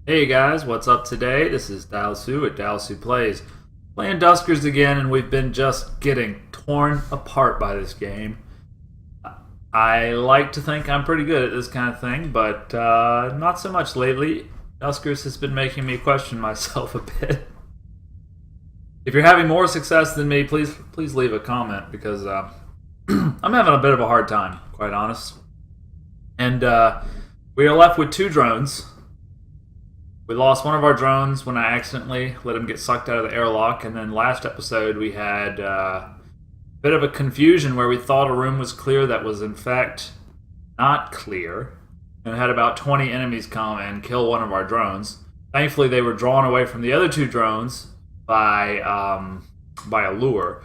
Hey guys, what's up today? This is Dalsu at Dalsu Plays. Playing Duskers again, and we've been just getting torn apart by this game. I like to think I'm pretty good at this kind of thing, but not so much lately. Duskers has been making me question myself a bit. If you're having more success than me, please leave a comment, because I'm having a bit of a hard time, quite honest. And we are left with 2 drones. We lost one of our drones when I accidentally let him get sucked out of the airlock, and then last episode we had a bit of a confusion where we thought a room was clear that was in fact not clear, and had about 20 enemies come and kill one of our drones. Thankfully they were drawn away from the other 2 drones by a lure.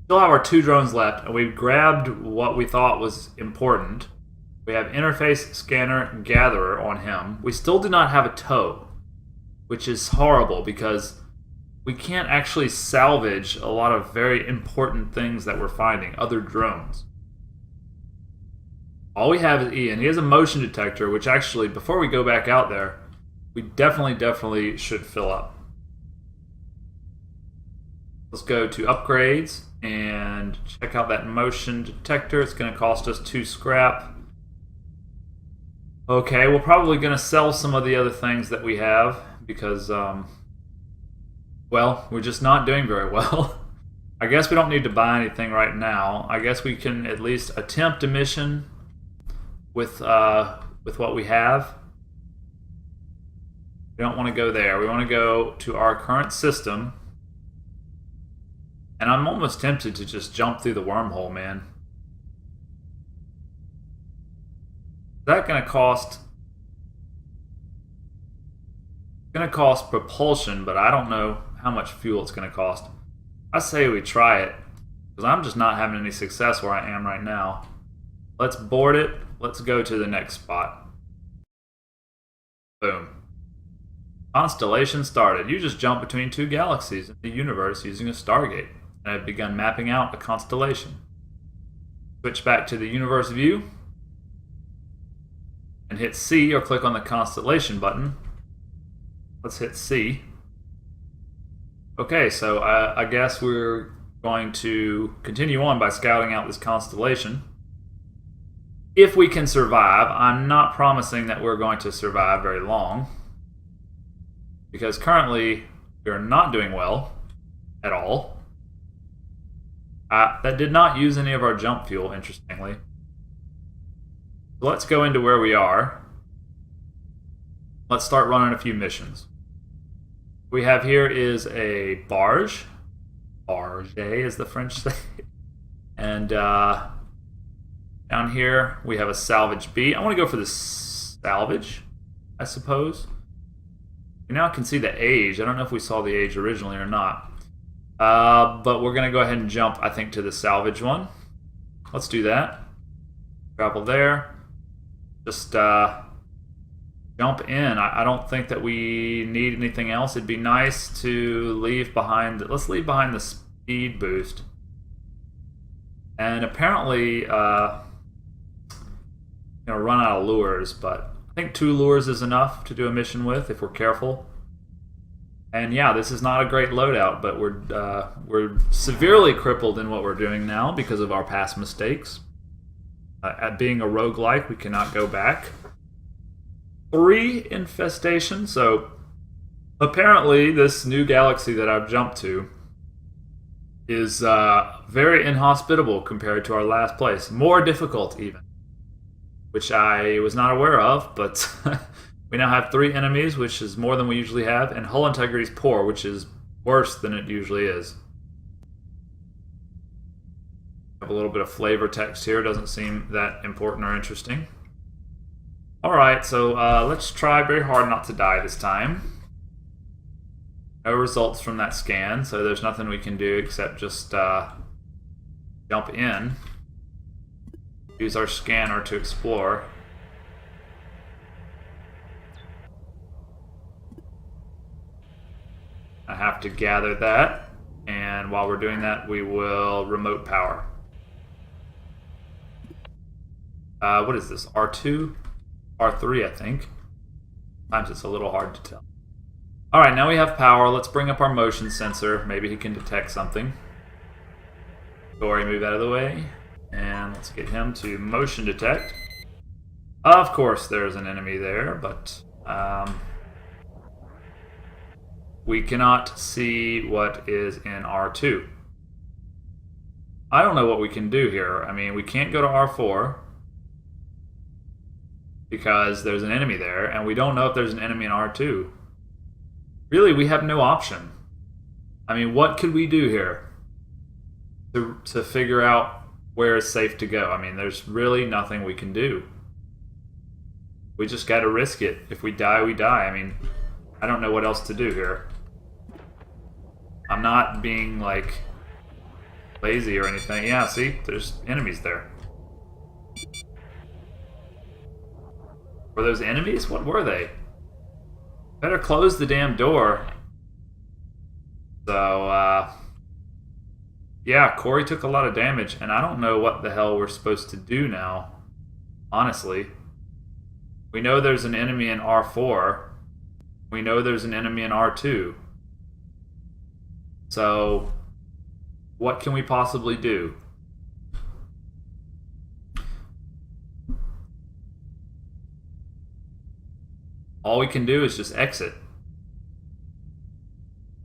Still have our 2 drones left, and we've grabbed what we thought was important. We have interface scanner gatherer on him. We still do not have a tow, which is horrible because we can't actually salvage a lot of very important things that we're finding, other drones. All we have is Ian. He has a motion detector, which actually, before we go back out there, we definitely should fill up. Let's go to upgrades and check out that motion detector. It's going to cost us 2 scrap. Okay, we're probably going to sell some of the other things that we have, because, well, we're just not doing very well. I guess we don't need to buy anything right now. I guess we can at least attempt a mission with what we have. We don't want to go there. We want to go to our current system. And I'm almost tempted to just jump through the wormhole, man. Is that going to cost... It's going to cost propulsion, but I don't know how much fuel it's going to cost. I say we try it, because I'm just not having any success where I am right now. Let's board it. Let's go to the next spot. Boom. Constellation started. You just jumped between 2 galaxies in the universe using a Stargate, and have begun mapping out a constellation. Switch back to the universe view, and hit C or click on the constellation button. Let's hit C. Okay, so I guess we're going to continue on by scouting out this constellation. If we can survive, I'm not promising that we're going to survive very long, because currently we're not doing well at all. That did not use any of our jump fuel, interestingly. So let's go into where we are. Let's start running a few missions. What we have here is a barge. Barge, as the French say. And down here we have a salvage B. I want to go for the salvage, I suppose. We now can see the age. I don't know if we saw the age originally or not. But we're going to go ahead and jump, I think, to the salvage one. Let's do that. Travel there. Just jump in. I don't think that we need anything else. It'd be nice to leave behind... Let's leave behind the speed boost. And apparently, going to run out of lures, but I think 2 lures is enough to do a mission with if we're careful. And yeah, this is not a great loadout, but we're severely crippled in what we're doing now because of our past mistakes. At being a roguelike, we cannot go back. 3 infestation, so apparently this new galaxy that I've jumped to is very inhospitable compared to our last place. More difficult, even. Which I was not aware of, but we now have 3 enemies, which is more than we usually have, and hull integrity is poor, which is worse than it usually is. Have a little bit of flavor text here, doesn't seem that important or interesting. Alright, so let's try very hard not to die this time. No results from that scan, so there's nothing we can do except just jump in. Use our scanner to explore. I have to gather that, and while we're doing that, we will remote power. What is this? R2? R3, I think. Sometimes it's a little hard to tell. Alright, now we have power. Let's bring up our motion sensor. Maybe he can detect something. Gory, move out of the way. And let's get him to motion detect. Of course there's an enemy there, but we cannot see what is in R2. I don't know what we can do here. I mean, we can't go to R4 because there's an enemy there, and we don't know if there's an enemy in R2. Really, we have no option. I mean, what could we do here to figure out where it's safe to go? I mean, there's really nothing we can do. We just got to risk it. If we die, we die. I mean, I don't know what else to do here. I'm not being, like, lazy or anything. Yeah, see? There's enemies there. Were those enemies? What were they? Better close the damn door. So, yeah, Corey took a lot of damage, and I don't know what the hell we're supposed to do now, honestly. We know there's an enemy in R4. We know there's an enemy in R2. So, what can we possibly do? All we can do is just exit. Is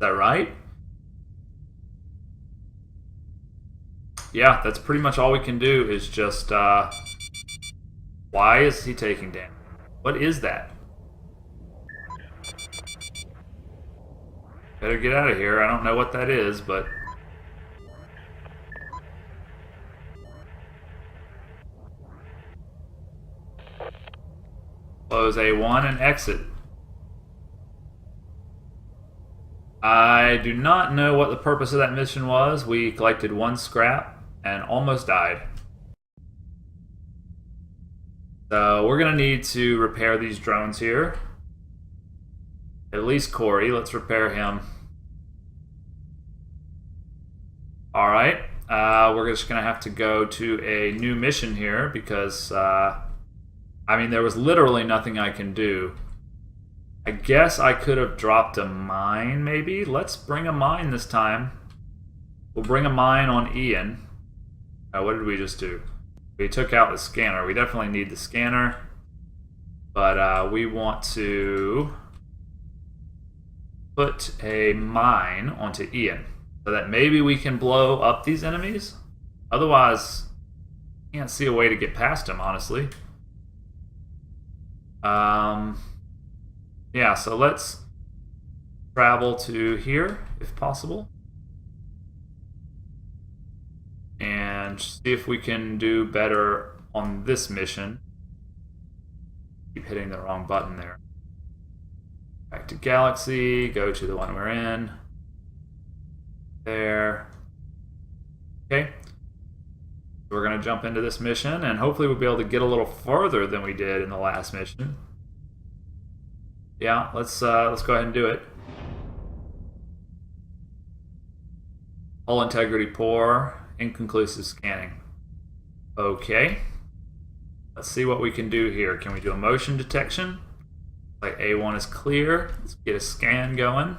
that right? Yeah, that's pretty much all we can do is just, why is he taking damage? What is that? Better get out of here. I don't know what that is, but... Close A1 and exit. I do not know what the purpose of that mission was. We collected 1 scrap and almost died. So we're going to need to repair these drones here. At least Corey. Let's repair him. Alright. We're just going to have to go to a new mission here because, I mean, there was literally nothing I can do. I guess I could have dropped a mine, maybe? Let's bring a mine this time. We'll bring a mine on Ian. What did we just do? We took out the scanner. We definitely need the scanner. But we want to put a mine onto Ian so that maybe we can blow up these enemies. Otherwise, I can't see a way to get past them, honestly. Yeah, so let's travel to here, if possible. And see if we can do better on this mission. Keep hitting the wrong button there. Back to Galaxy, go to the one we're in. There. Okay. We're going to jump into this mission, and hopefully we'll be able to get a little further than we did in the last mission. Yeah, let's go ahead and do it. Hull integrity poor, inconclusive scanning. Okay. Let's see what we can do here. Can we do a motion detection? Like A1 is clear. Let's get a scan going.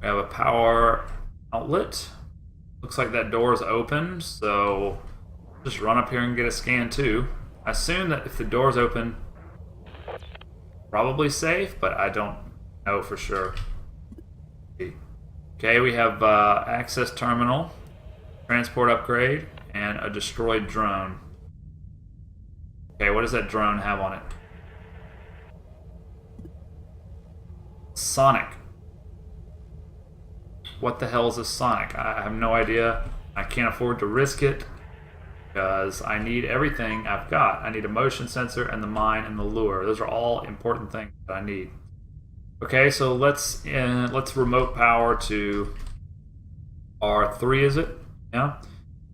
We have a power outlet. Looks like that door is open, so just run up here and get a scan too. I assume that if the door's open, probably safe, but I don't know for sure. Okay, we have access terminal, transport upgrade, and a destroyed drone. Okay, what does that drone have on it? Sonic. What the hell is a Sonic? I have no idea. I can't afford to risk it because I need everything I've got. I need a motion sensor and the mine and the lure. Those are all important things that I need. Okay, so let's remote power to R3, is it? Yeah.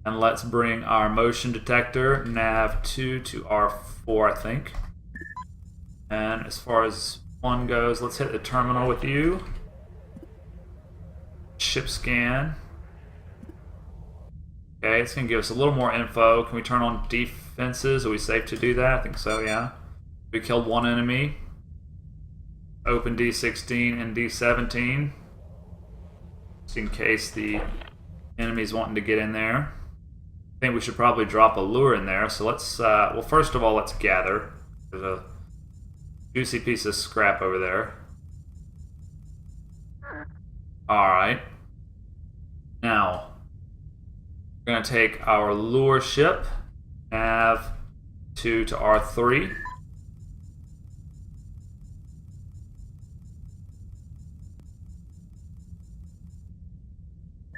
And let's bring our motion detector nav2 to R4, I think. And as far as 1 goes, let's hit the terminal with you. Ship scan. Okay, it's going to give us a little more info. Can we turn on defenses. Are we safe to do that? I think so, yeah. We killed one enemy. Open D16 and D17. Just in case the enemy's wanting to get in there. I think we should probably drop a lure in there. So let's, well, first of all, let's gather. There's a juicy piece of scrap over there. Alright. Now, we're going to take our lure ship, nav 2 to R3.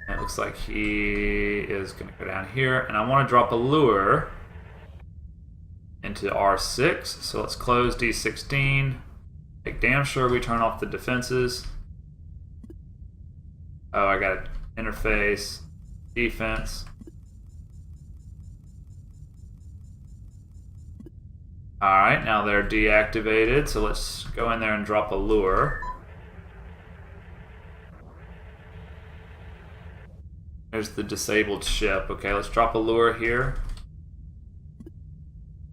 It looks like he is going to go down here, and I want to drop a lure into R6. So let's close D16. Make damn sure we turn off the defenses. Oh, I got an interface, defense. Alright, now they're deactivated, so let's go in there and drop a lure. There's the disabled ship. Okay, let's drop a lure here.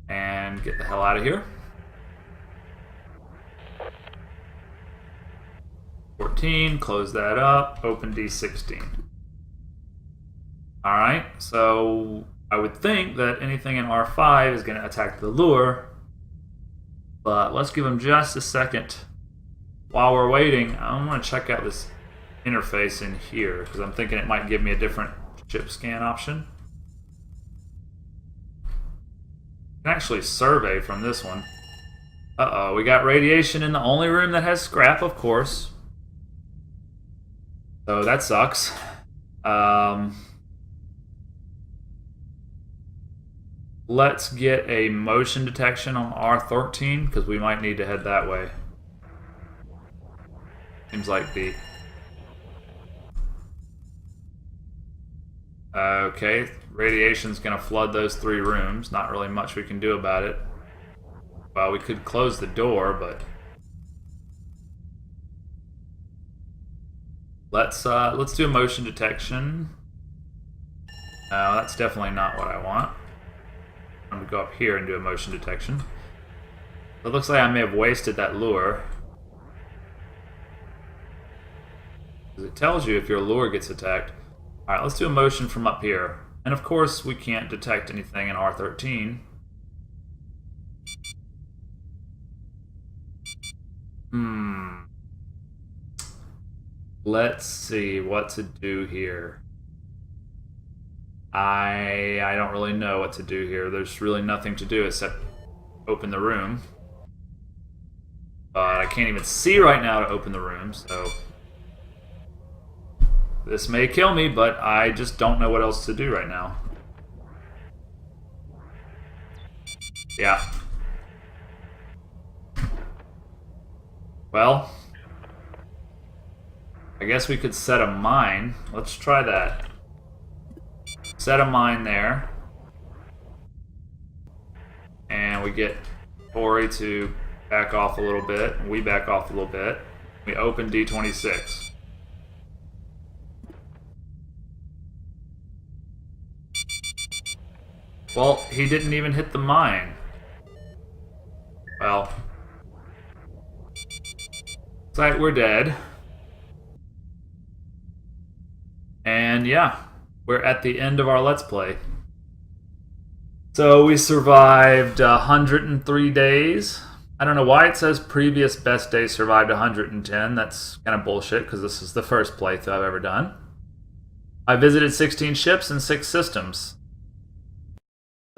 And get the hell out of here. 14, close that up, open D16. Alright, so I would think that anything in R5 is going to attack the lure. But let's give them just a second. While we're waiting, I want to check out this interface in here, because I'm thinking it might give me a different ship scan option. I can actually survey from this one. Uh-oh, we got radiation in the only room that has scrap, of course. So that sucks. Let's get a motion detection on R13, because we might need to head that way. Seems like the... Okay, radiation's going to flood those 3 rooms. Not really much we can do about it. Well, we could close the door, but... Let's do a motion detection. No, that's definitely not what I want. I'm going to go up here and do a motion detection. It looks like I may have wasted that lure. It tells you if your lure gets attacked. Alright, let's do a motion from up here. And of course, we can't detect anything in R13. Let's see what to do here. I don't really know what to do here. There's really nothing to do except open the room. But I can't even see right now to open the room, so... This may kill me, but I just don't know what else to do right now. Yeah. Well, I guess we could set a mine. Let's try that. Set a mine there. And we get Ori to back off a little bit. We back off a little bit. We open D26. Well, he didn't even hit the mine. Well. Looks like we're dead. And yeah, we're at the end of our Let's Play. So we survived 103 days. I don't know why it says previous best day survived 110. That's kind of bullshit because this is the first playthrough I've ever done. I visited 16 ships and 6 systems.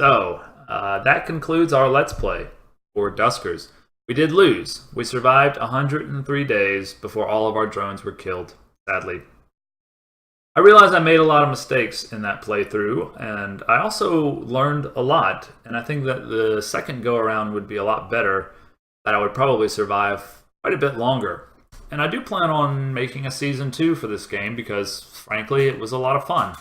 So, that concludes our Let's Play for Duskers. We did lose. We survived 103 days before all of our drones were killed, sadly. I realized I made a lot of mistakes in that playthrough, and I also learned a lot, and I think that the second go-around would be a lot better, that I would probably survive quite a bit longer. And I do plan on making a Season 2 for this game, because, frankly, it was a lot of fun.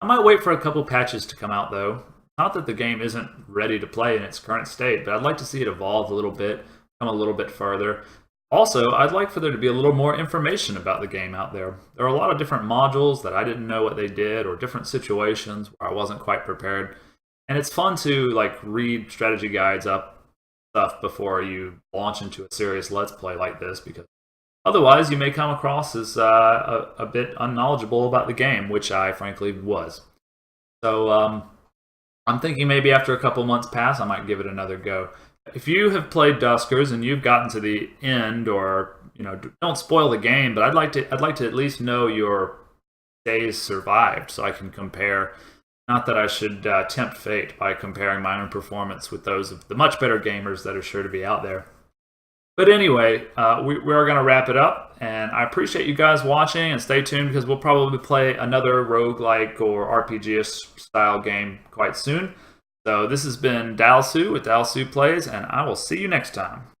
I might wait for a couple patches to come out, though. Not that the game isn't ready to play in its current state, but I'd like to see it evolve a little bit, come a little bit further. Also, I'd like for there to be a little more information about the game out there. There are a lot of different modules that I didn't know what they did, or different situations where I wasn't quite prepared. And it's fun to like read strategy guides up stuff before you launch into a serious Let's Play like this, because otherwise you may come across as a bit unknowledgeable about the game, which I frankly was. So I'm thinking maybe after a couple months pass, I might give it another go. If you have played Duskers and you've gotten to the end, or don't spoil the game, but I'd like to at least know your days survived, so I can compare. Not that I should tempt fate by comparing my own performance with those of the much better gamers that are sure to be out there. But anyway, we are going to wrap it up, and I appreciate you guys watching, and stay tuned because we'll probably play another roguelike or RPG-ish style game quite soon. So this has been Dalsu with Dalsu Plays, and I will see you next time.